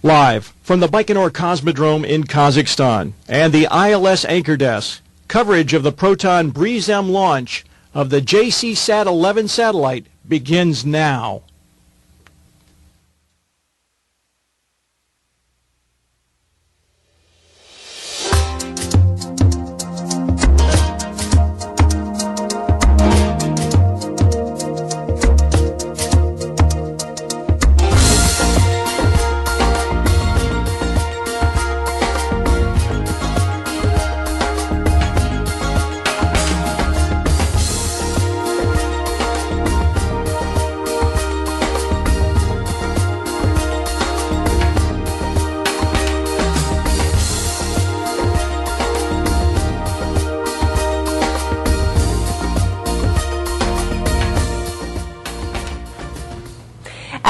Live from the Baikonur Cosmodrome in Kazakhstan and the ILS Anchor Desk, coverage of the Proton Breeze-M launch of the JCSat-11 satellite begins now.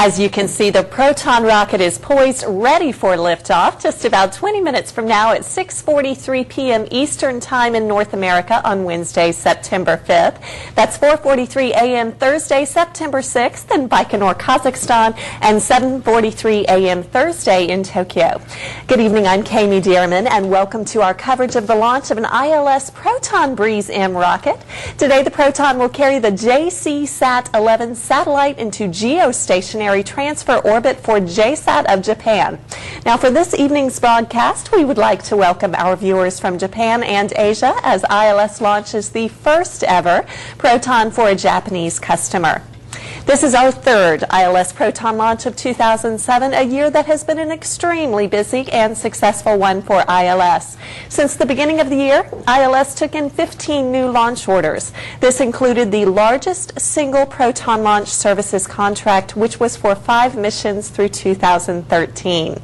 As you can see, the Proton rocket is poised, ready for liftoff just about 20 minutes from now at 6:43 p.m. Eastern Time in North America on Wednesday, September 5th. That's 4:43 a.m. Thursday, September 6th in Baikonur, Kazakhstan, and 7:43 a.m. Thursday in Tokyo. Good evening, I'm Kami Dearman, and welcome to our coverage of the launch of an ILS Proton Breeze-M rocket. Today, the Proton will carry the JCSat-11 satellite into geostationary transfer orbit for JSAT of Japan. Now, for this evening's broadcast, we would like to welcome our viewers from Japan and Asia as ILS launches the first ever Proton for a Japanese customer. This is our third ILS Proton launch of 2007, a year that has been an extremely busy and successful one for ILS. Since the beginning of the year, ILS took in 15 new launch orders. This included the largest single Proton launch services contract, which was for 5 missions through 2013.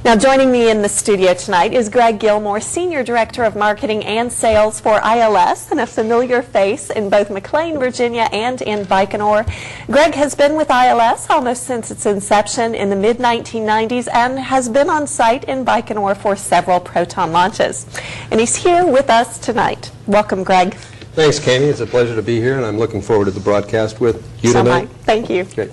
Now, joining me in the studio tonight is Greg Gilmore, Senior Director of Marketing and Sales for ILS, and a familiar face in both McLean, Virginia, and in Baikonur. Greg has been with ILS almost since its inception in the mid-1990s and has been on site in Baikonur for several Proton launches. And he's here with us tonight. Welcome, Greg. Thanks, Kami. It's a pleasure to be here, and I'm looking forward to the broadcast with you tonight. Thank you. Great.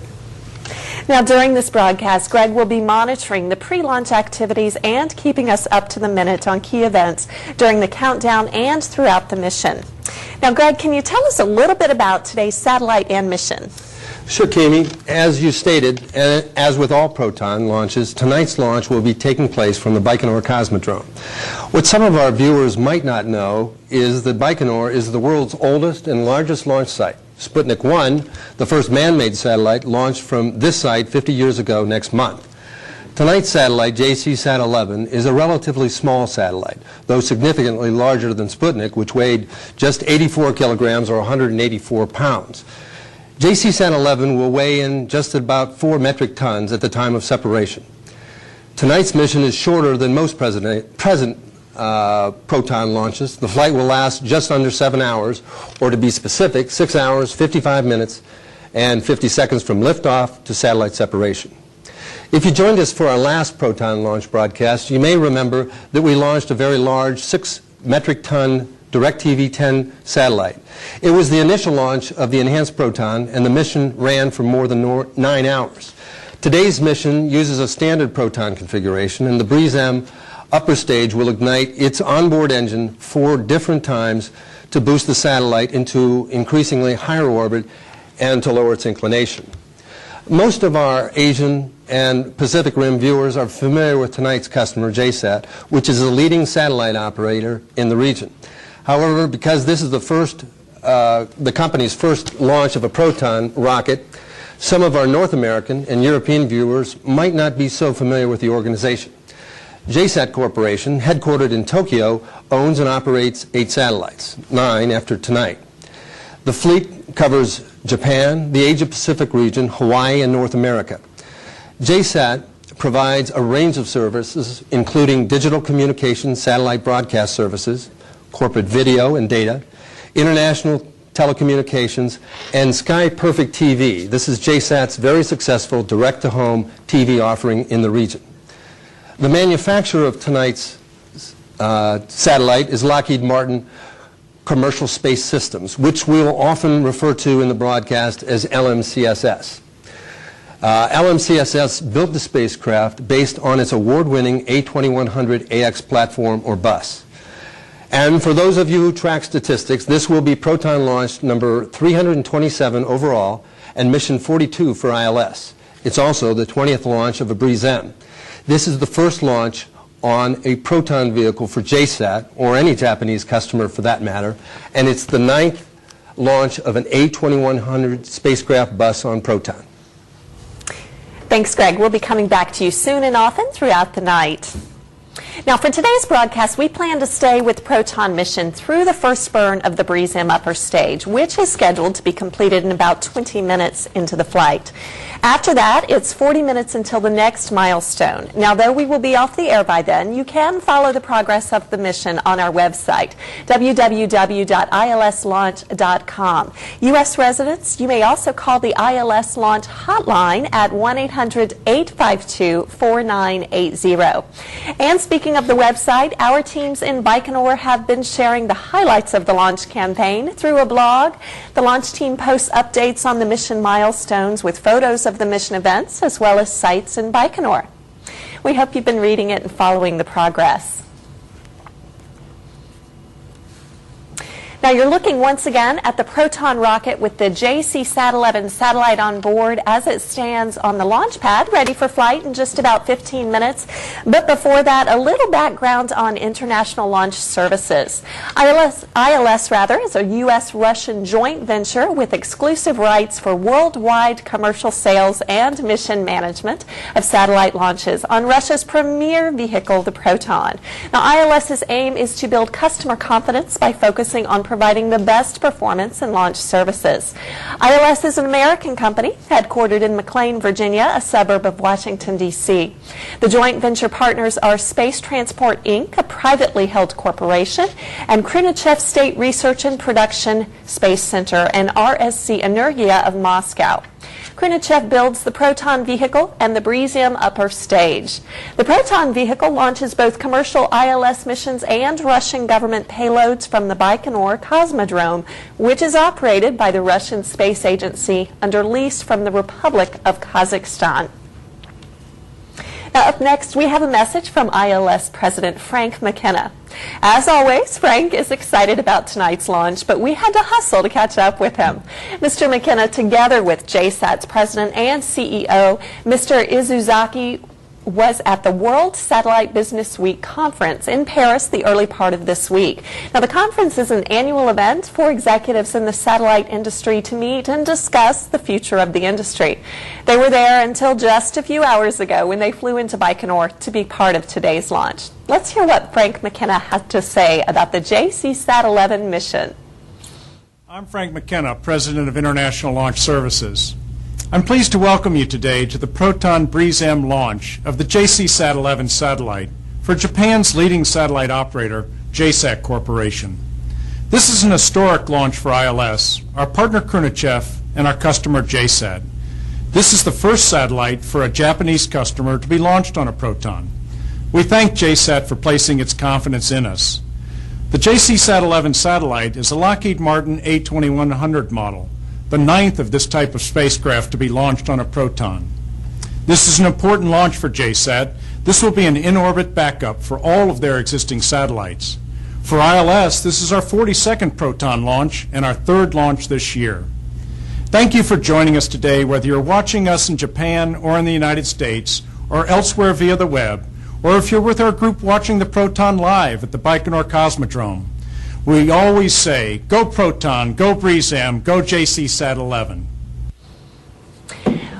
Now, during this broadcast, Greg will be monitoring the pre-launch activities and keeping us up to the minute on key events during the countdown and throughout the mission. Now, Greg, can you tell us a little bit about today's satellite and mission? Sure, Kami. As you stated, as with all Proton launches, tonight's launch will be taking place from the Baikonur Cosmodrome. What some of our viewers might not know is that Baikonur is the world's oldest and largest launch site. Sputnik 1, the first man-made satellite, launched from this site 50 years ago next month. Tonight's satellite, JCSat-11, is a relatively small satellite, though significantly larger than Sputnik, which weighed just 84 kilograms or 184 pounds. JCSat-11 will weigh in just about 4 metric tons at the time of separation. Tonight's mission is shorter than most present Proton launches. The flight will last just under 7 hours, or to be specific, 6 hours, 55 minutes, and 50 seconds from liftoff to satellite separation. If you joined us for our last Proton launch broadcast, you may remember that we launched a very large 6 metric ton DirecTV-10 satellite. It was the initial launch of the enhanced Proton, and the mission ran for more than 9 hours. Today's mission uses a standard Proton configuration, and the Breeze-M upper stage will ignite its onboard engine 4 different times to boost the satellite into increasingly higher orbit and to lower its inclination. Most of our Asian and Pacific Rim viewers are familiar with tonight's customer, JSAT, which is a leading satellite operator in the region. However, because this is the company's first launch of a Proton rocket, some of our North American and European viewers might not be so familiar with the organization. JSAT Corporation, headquartered in Tokyo, owns and operates 8 satellites, 9 after tonight. The fleet covers Japan, the Asia-Pacific region, Hawaii, and North America. JSAT provides a range of services, including digital communication, satellite broadcast services, corporate video and data, international telecommunications, and Sky Perfect TV. This is JSAT's very successful direct-to-home TV offering in the region. The manufacturer of tonight's satellite is Lockheed Martin Commercial Space Systems, which we'll often refer to in the broadcast as LMCSS. LMCSS built the spacecraft based on its award-winning A2100AX platform or bus. And for those of you who track statistics, this will be Proton launch number 327 overall and mission 42 for ILS. It's also the 20th launch of a BRIES-M. This is the first launch on a Proton vehicle for JSAT, or any Japanese customer for that matter, and it's the 9th launch of an A2100 spacecraft bus on Proton. Thanks, Greg. We'll be coming back to you soon and often throughout the night. Now, for today's broadcast, we plan to stay with Proton mission through the first burn of the BRIES-M upper stage, which is scheduled to be completed in about 20 minutes into the flight. After that, it's 40 minutes until the next milestone. Now, though we will be off the air by then, you can follow the progress of the mission on our website, www.ilslaunch.com. U.S. residents, you may also call the ILS Launch hotline at 1-800-852-4980. And speaking of the website, our teams in Baikonur have been sharing the highlights of the launch campaign through a blog. The launch team posts updates on the mission milestones with photos of the mission events as well as sites in Baikonur. We hope you've been reading it and following the progress. Now you're looking once again at the Proton rocket with the JCSat-11 satellite on board as it stands on the launch pad, ready for flight in just about 15 minutes. But before that, a little background on international launch services. ILS is a U.S.-Russian joint venture with exclusive rights for worldwide commercial sales and mission management of satellite launches on Russia's premier vehicle, the Proton. Now, ILS's aim is to build customer confidence by focusing on providing the best performance in launch services. ILS is an American company headquartered in McLean, Virginia, a suburb of Washington, D.C. The joint venture partners are Space Transport, Inc., a privately held corporation, and Khrunichev State Research and Production Space Center and RSC Energia of Moscow. Khrunichev builds the Proton vehicle and the BRIES-M upper stage. The Proton vehicle launches both commercial ILS missions and Russian government payloads from the Baikonur Cosmodrome, which is operated by the Russian Space Agency under lease from the Republic of Kazakhstan. Now, up next, we have a message from ILS President Frank McKenna. As always, Frank is excited about tonight's launch, but we had to hustle to catch up with him. Mr. McKenna, together with JSAT's president and CEO, Mr. Izuzaki, was at the World Satellite Business Week conference in Paris the early part of this week. Now, the conference is an annual event for executives in the satellite industry to meet and discuss the future of the industry. They were there until just a few hours ago when they flew into Baikonur to be part of today's launch. Let's hear what Frank McKenna had to say about the JCSat-11 mission. I'm Frank McKenna, President of International Launch Services. I'm pleased to welcome you today to the Proton BRIES-M launch of the JCSat-11 satellite for Japan's leading satellite operator, JSAT Corporation. This is an historic launch for ILS, our partner Khrunichev, and our customer JSAT. This is the first satellite for a Japanese customer to be launched on a Proton. We thank JSAT for placing its confidence in us. The JCSat-11 satellite is a Lockheed Martin A2100 model, the 9th of this type of spacecraft to be launched on a Proton. This is an important launch for JSAT. This will be an in-orbit backup for all of their existing satellites. For ILS, this is our 42nd Proton launch and our 3rd launch this year. Thank you for joining us today, whether you're watching us in Japan or in the United States or elsewhere via the web, or if you're with our group watching the Proton live at the Baikonur Cosmodrome. We always say, go Proton, go BRIES-M, go JCSat-11.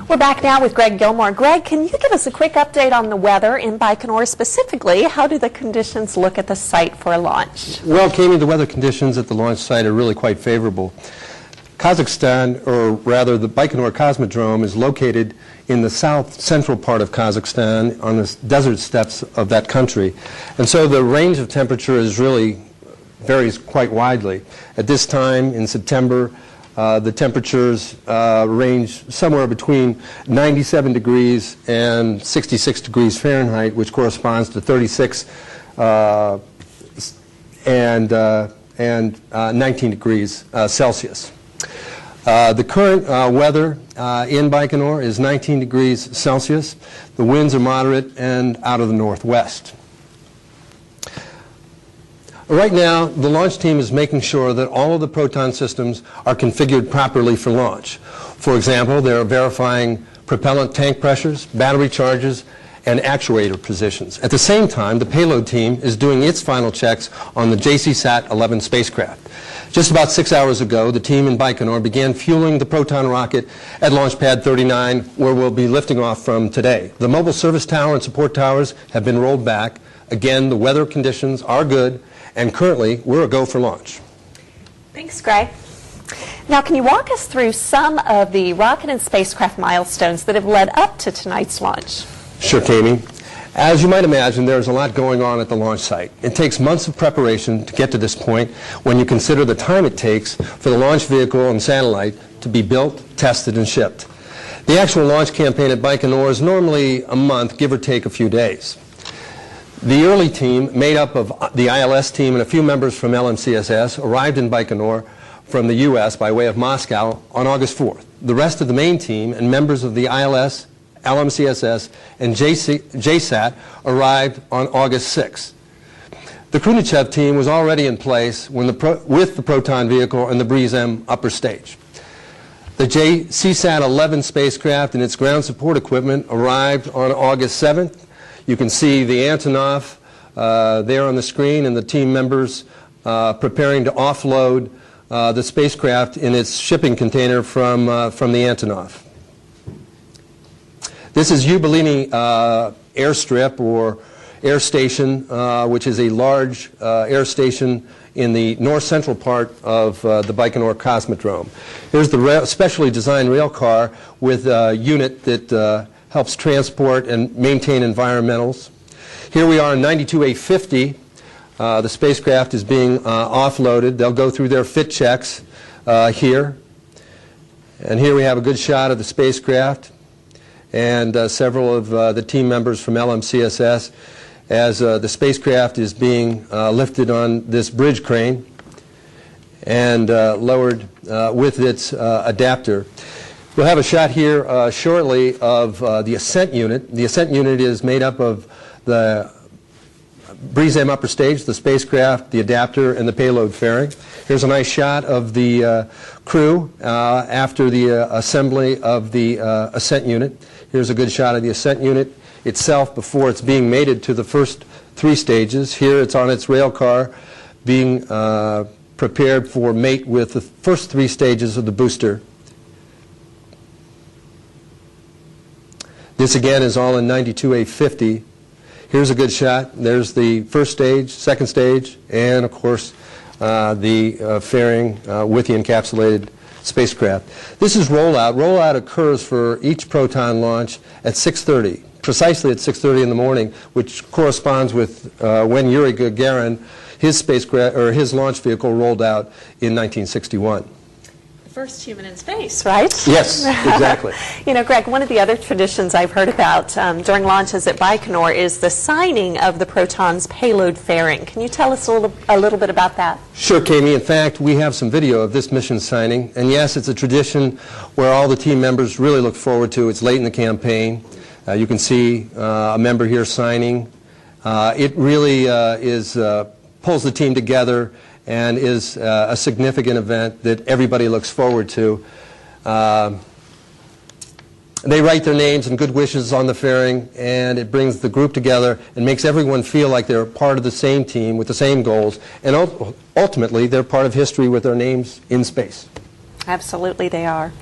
We're back now with Greg Gilmore. Greg, can you give us a quick update on the weather in Baikonur specifically? How do the conditions look at the site for a launch? Well, Kami, the weather conditions at the launch site are really quite favorable. Kazakhstan, or rather the Baikonur Cosmodrome, is located in the south-central part of Kazakhstan on the desert steppes of that country. And so the range of temperature varies quite widely. At this time in September, the temperatures range somewhere between 97 degrees and 66 degrees Fahrenheit, which corresponds to 36 and 19 degrees Celsius. The current weather in Baikonur is 19 degrees Celsius. The winds are moderate and out of the northwest. Right now, the launch team is making sure that all of the Proton systems are configured properly for launch. For example, they're verifying propellant tank pressures, battery charges, and actuator positions. At the same time, the payload team is doing its final checks on the JCSat-11 spacecraft. Just about 6 hours ago, the team in Baikonur began fueling the Proton rocket at Launch Pad 39, where we'll be lifting off from today. The mobile service tower and support towers have been rolled back. Again, the weather conditions are good, and currently, we're a go for launch. Thanks, Greg. Now, can you walk us through some of the rocket and spacecraft milestones that have led up to tonight's launch? Sure, Kami. As you might imagine, there's a lot going on at the launch site. It takes months of preparation to get to this point when you consider the time it takes for the launch vehicle and satellite to be built, tested, and shipped. The actual launch campaign at Baikonur is normally a month, give or take a few days. The early team, made up of the ILS team and a few members from LMCSS, arrived in Baikonur from the U.S. by way of Moscow on August 4th. The rest of the main team and members of the ILS, LMCSS, and JSAT arrived on August 6th. The Khrunichev team was already in place when with the Proton vehicle and the BRIES-M upper stage. The JCSat-11 spacecraft and its ground support equipment arrived on August 7th. You can see the Antonov there on the screen and the team members preparing to offload the spacecraft in its shipping container from the Antonov. This is Yubilini Airstrip or Air Station, which is a large air station in the north-central part of the Baikonur Cosmodrome. Here's the specially designed rail car with a unit that helps transport and maintain environmentals. Here we are in 92A50. The spacecraft is being offloaded. They'll go through their fit checks here. And here we have a good shot of the spacecraft and several of the team members from LMCSS as the spacecraft is being lifted on this bridge crane and lowered with its adapter. We'll have a shot here shortly of the ascent unit. The ascent unit is made up of the BRIES-M upper stage, the spacecraft, the adapter, and the payload fairing. Here's a nice shot of the crew after the assembly of the ascent unit. Here's a good shot of the ascent unit itself before it's being mated to the first 3 stages. Here it's on its rail car being prepared for mate with the first 3 stages of the booster. This again is all in 92A50. Here's a good shot. There's the first stage, second stage, and of course the fairing with the encapsulated spacecraft. This is rollout. Rollout occurs for each Proton launch at 6:30, precisely at 6:30 in the morning, which corresponds with when Yuri Gagarin, his spacecraft or his launch vehicle, rolled out in 1961. First human in space, right? Yes, exactly. You know, Greg, one of the other traditions I've heard about during launches at Baikonur is the signing of the Proton's payload fairing. Can you tell us a little bit about that? Sure, Kami. In fact, we have some video of this mission signing. And yes, it's a tradition where all the team members really look forward to. It's late in the campaign. You can see a member here signing. It really pulls the team together and is a significant event that everybody looks forward to. They write their names and good wishes on the fairing, and it brings the group together and makes everyone feel like they're part of the same team with the same goals, and ultimately they're part of history with their names in space. Absolutely they are.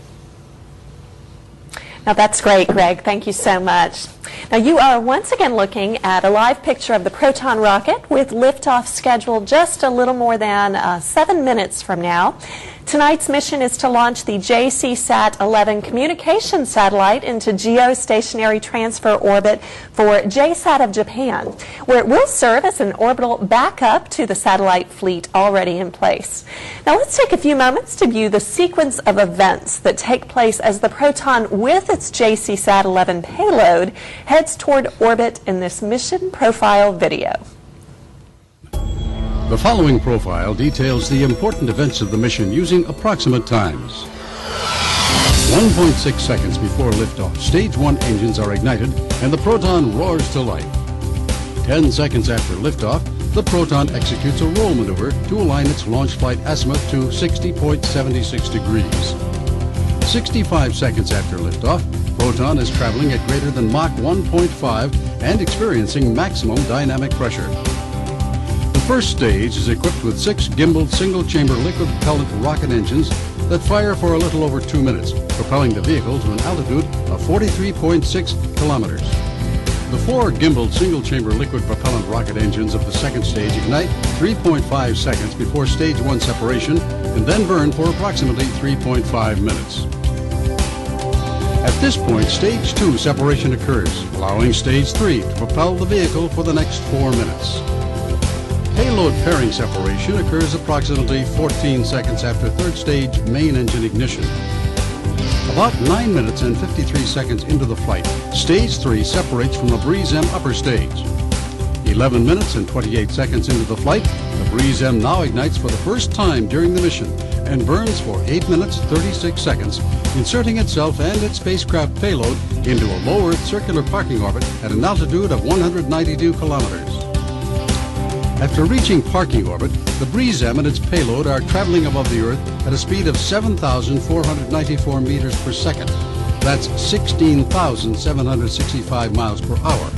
Now that's great, Greg. Thank you so much. Now you are once again looking at a live picture of the Proton rocket with liftoff scheduled just a little more than 7 minutes from now. Tonight's mission is to launch the JCSat-11 communication satellite into geostationary transfer orbit for JSAT of Japan, where it will serve as an orbital backup to the satellite fleet already in place. Now let's take a few moments to view the sequence of events that take place as the Proton with its JCSat-11 payload heads toward orbit in this mission profile video. The following profile details the important events of the mission using approximate times. 1.6 seconds before liftoff, Stage 1 engines are ignited and the Proton roars to life. 10 seconds after liftoff, the Proton executes a roll maneuver to align its launch flight azimuth to 60.76 degrees. 65 seconds after liftoff, Proton is traveling at greater than Mach 1.5 and experiencing maximum dynamic pressure. The first stage is equipped with 6 gimbaled single-chamber liquid propellant rocket engines that fire for a little over 2 minutes, propelling the vehicle to an altitude of 43.6 kilometers. The 4 gimbaled single-chamber liquid propellant rocket engines of the second stage ignite 3.5 seconds before Stage 1 separation and then burn for approximately 3.5 minutes. At this point, Stage 2 separation occurs, allowing Stage 3 to propel the vehicle for the next 4 minutes. Payload pairing separation occurs approximately 14 seconds after third stage main engine ignition. About 9 minutes and 53 seconds into the flight, Stage 3 separates from the BreezeM upper stage. 11 minutes and 28 seconds into the flight, the BreezeM now ignites for the first time during the mission and burns for 8 minutes 36 seconds, inserting itself and its spacecraft payload into a low Earth circular parking orbit at an altitude of 192 kilometers. After reaching parking orbit, the BreezeM and its payload are traveling above the Earth at a speed of 7,494 meters per second. That's 16,765 miles per hour.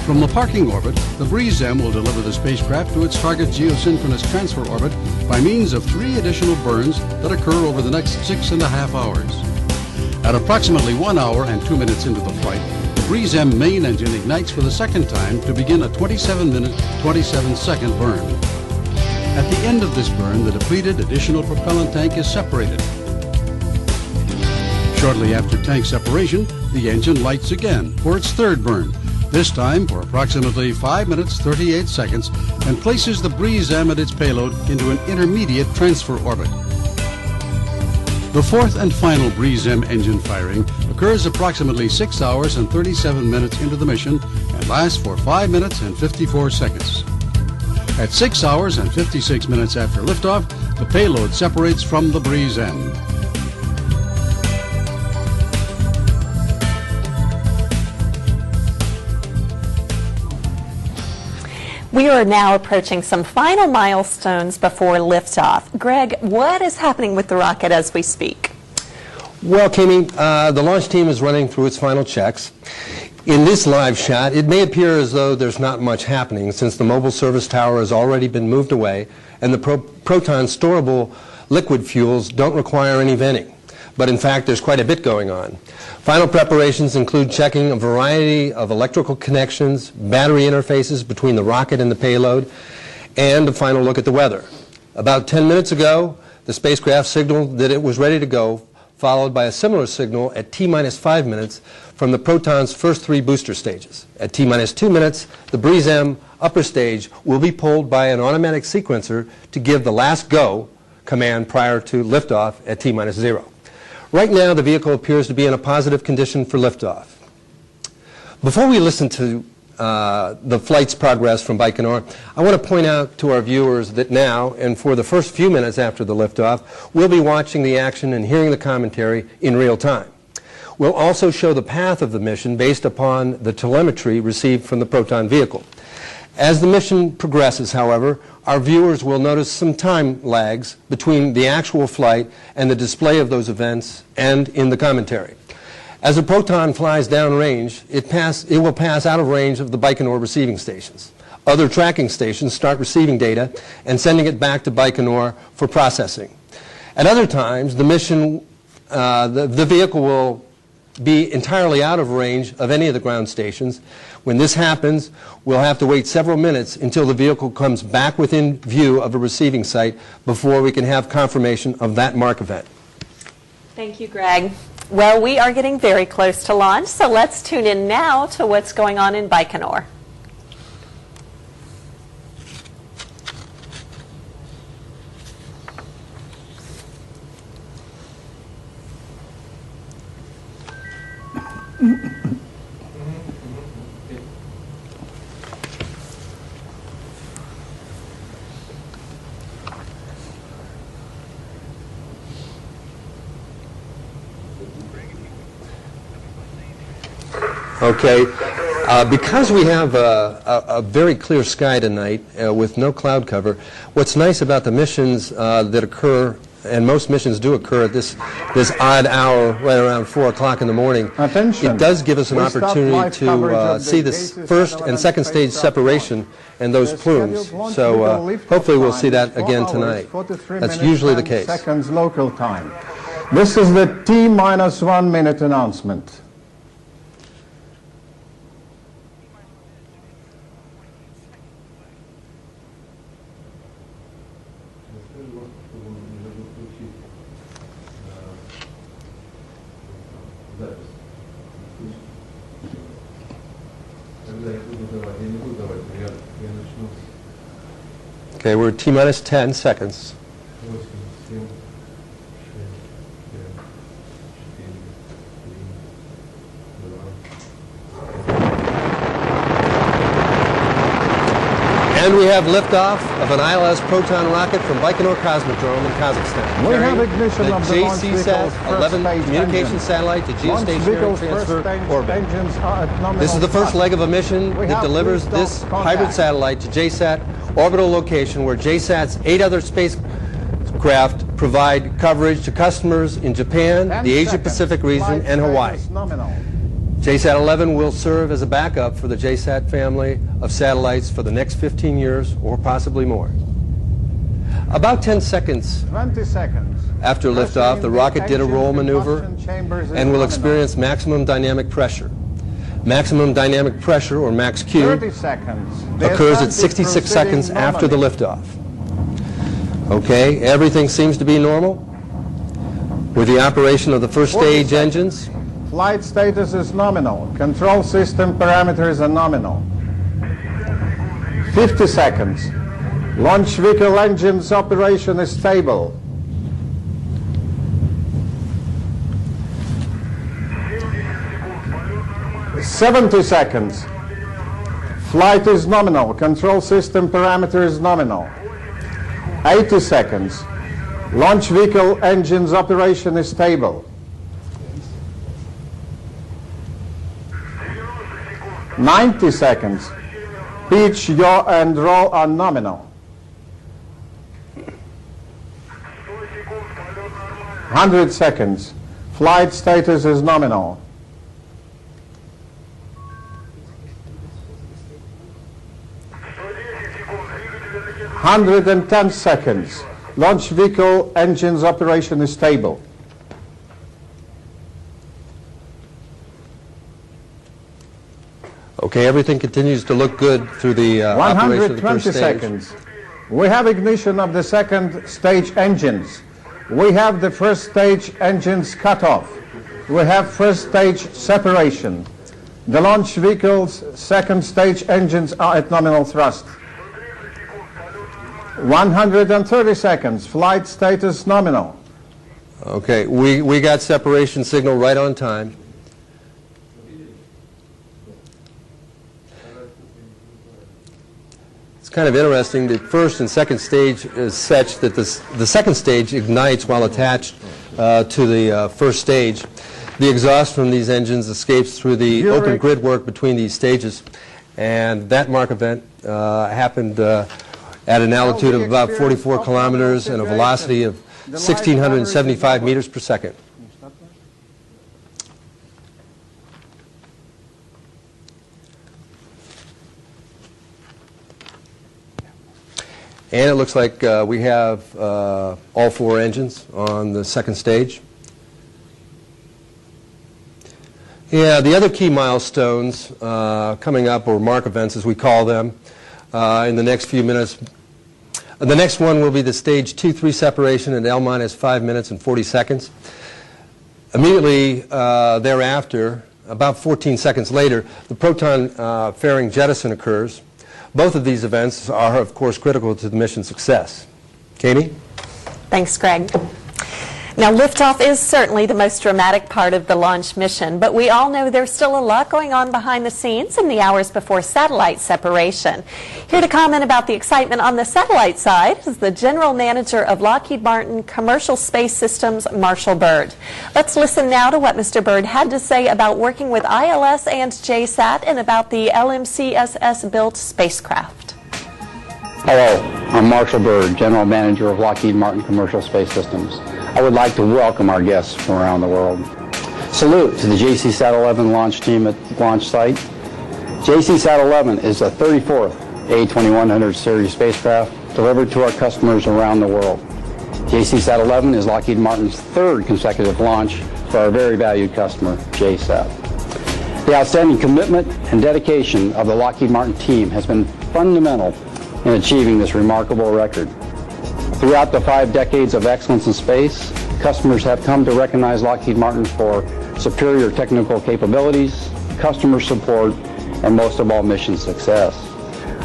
From the parking orbit, the BreezeM will deliver the spacecraft to its target geosynchronous transfer orbit by means of 3 additional burns that occur over the next 6.5 hours. At approximately 1 hour and 2 minutes into the flight, the BreezeM main engine ignites for the second time to begin a 27-minute, 27-second burn. At the end of this burn, the depleted additional propellant tank is separated. Shortly after tank separation, the engine lights again for its third burn, this time for approximately 5 minutes 38 seconds, and places the BreezeM and its payload into an intermediate transfer orbit. The fourth and final BreezeM engine firing occurs approximately 6 hours and 37 minutes into the mission and lasts for 5 minutes and 54 seconds. At 6 hours and 56 minutes after liftoff, the payload separates from the BreezeM. We are now approaching some final milestones before liftoff. Greg, what is happening with the rocket as we speak? Well, Kimmy, the launch team is running through its final checks. In this live shot, it may appear as though there's not much happening since the mobile service tower has already been moved away and the Proton storable liquid fuels don't require any venting. But in fact, there's quite a bit going on. Final preparations include checking a variety of electrical connections, battery interfaces between the rocket and the payload, and a final look at the weather. About 10 minutes ago, the spacecraft signaled that it was ready to go, followed by a similar signal at T-minus 5 minutes from the Proton's first 3 booster stages. At T-minus 2 minutes, the BreezeM upper stage will be pulled by an automatic sequencer to give the last go command prior to liftoff at T-minus 0. Right now, the vehicle appears to be in a positive condition for liftoff. Before we listen to the flight's progress from Baikonur, I want to point out to our viewers that now, and for the first few minutes after the liftoff, we'll be watching the action and hearing the commentary in real time. We'll also show the path of the mission based upon the telemetry received from the Proton vehicle. As the mission progresses, however, our viewers will notice some time lags between the actual flight and the display of those events and in the commentary. As the Proton flies downrange, it will pass out of range of the Baikonur receiving stations. Other tracking stations start receiving data and sending it back to Baikonur for processing. At other times, the vehicle will be entirely out of range of any of the ground stations. When this happens, we'll have to wait several minutes until the vehicle comes back within view of a receiving site before we can have confirmation of that mark event. Thank you, Greg. Well, we are getting very close to launch, so let's tune in now to what's going on in Baikonur. Okay. Because we have a very clear sky tonight with no cloud cover, what's nice about the missions that occur, and most missions do occur at this odd hour right around 4 o'clock in the morning, it does give us an opportunity to see this first and second stage separation and those plumes. So hopefully we'll see that again tonight. That's usually the case. Seconds local time. This is the T-1 minute announcement. Okay, we're at T-minus 10 seconds. And we have liftoff of an ILS Proton rocket from Baikonur Cosmodrome in Kazakhstan. We have ignition of the launch vehicle's JCSat-11 communication satellite to geostationary transfer orbit. This is the first leg of a mission that delivers this hybrid satellite to JSAT orbital location, where JSAT's 8 other spacecraft provide coverage to customers in Japan, the Asia-Pacific region, and Hawaii. JSAT-11 will serve as a backup for the JSAT family of satellites for the next 15 years or possibly more. About 10 seconds after liftoff, the rocket did a roll maneuver and will experience maximum dynamic pressure. Maximum dynamic pressure, or max Q, occurs at 66 seconds after the liftoff. Okay, everything seems to be normal with the operation of the first stage engines. Flight status is nominal. Control system parameters are nominal. 50 seconds. Launch vehicle engines operation is stable. "70 seconds. Flight is nominal. Control system parameter is nominal. 80 seconds. Launch vehicle engines operation is stable. 90 seconds. Pitch, yaw, and roll are nominal. 100 seconds. Flight status is nominal. 110 seconds. Launch vehicle engines operation is stable. Okay, everything continues to look good through the operation of the first 120 stage. seconds. We have ignition of the second stage engines. We have the first stage engines cut off. We have first stage separation. The launch vehicle's second stage engines are at nominal thrust. 130 seconds. Flight status nominal. Okay, we got separation signal right on time. It's kind of interesting that first and second stage is such that the second stage ignites while attached to the first stage. The exhaust from these engines escapes through the open grid work between these stages, and that mark event happened at an altitude of about 44 kilometers and a velocity of 1,675 meters per second. And it looks like we have all 4 engines on the second stage. Yeah, the other key milestones coming up, or mark events as we call them, in the next few minutes. The next one will be the stage 2-3 separation at L-minus 5 minutes and 40 seconds. Immediately thereafter, about 14 seconds later, the Proton fairing jettison occurs. Both of these events are, of course, critical to the mission's success. Katie? Thanks, Greg. Now, liftoff is certainly the most dramatic part of the launch mission, but we all know there's still a lot going on behind the scenes in the hours before satellite separation. Here to comment about the excitement on the satellite side is the General Manager of Lockheed Martin Commercial Space Systems, Marshall Byrd. Let's listen now to what Mr. Byrd had to say about working with ILS and JSAT and about the LMCSS-built spacecraft. Hello, I'm Marshall Byrd, General Manager of Lockheed Martin Commercial Space Systems. I would like to welcome our guests from around the world. Salute to the JCSat-11 launch team at the launch site. JCSat-11 is the 34th A2100 series spacecraft delivered to our customers around the world. JCSat-11 is Lockheed Martin's third consecutive launch for our very valued customer, JSAT. The outstanding commitment and dedication of the Lockheed Martin team has been fundamental in achieving this remarkable record. Throughout the 5 decades of excellence in space, customers have come to recognize Lockheed Martin for superior technical capabilities, customer support, and most of all, mission success.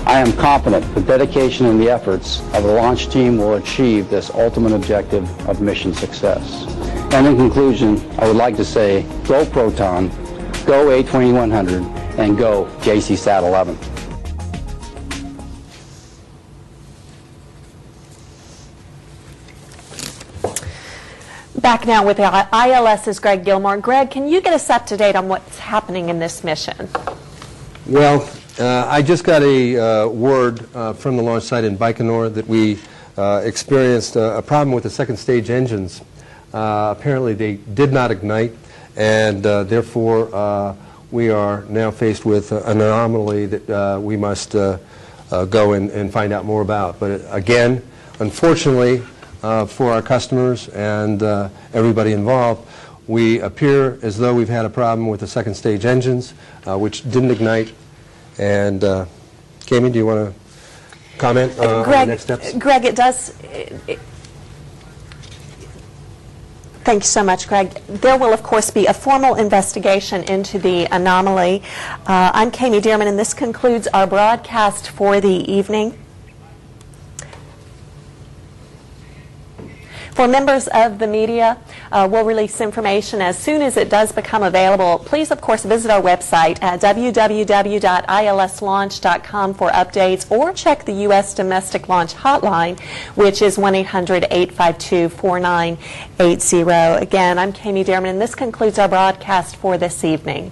I am confident the dedication and the efforts of the launch team will achieve this ultimate objective of mission success. And in conclusion, I would like to say, go Proton, go A2100, and go JCSat-11. Back now with the ILS's Greg Gilmore. Greg, can you get us up to date on what's happening in this mission? Well, I just got a word from the launch site in Baikonur that we experienced a problem with the second stage engines. Apparently they did not ignite, and therefore we are now faced with an anomaly that we must go and find out more about. But again, unfortunately, for our customers and everybody involved, we appear as though we've had a problem with the second stage engines, which didn't ignite. And Kami, do you want to comment on the next steps? Greg, it does. Thank you so much, Greg. There will, of course, be a formal investigation into the anomaly. I'm Kami Dearman, and this concludes our broadcast for the evening. For members of the media, we'll release information as soon as it does become available. Please, of course, visit our website at www.ilslaunch.com for updates, or check the U.S. Domestic Launch Hotline, which is 1-800-852-4980. Again, I'm Kami Dearman, and this concludes our broadcast for this evening.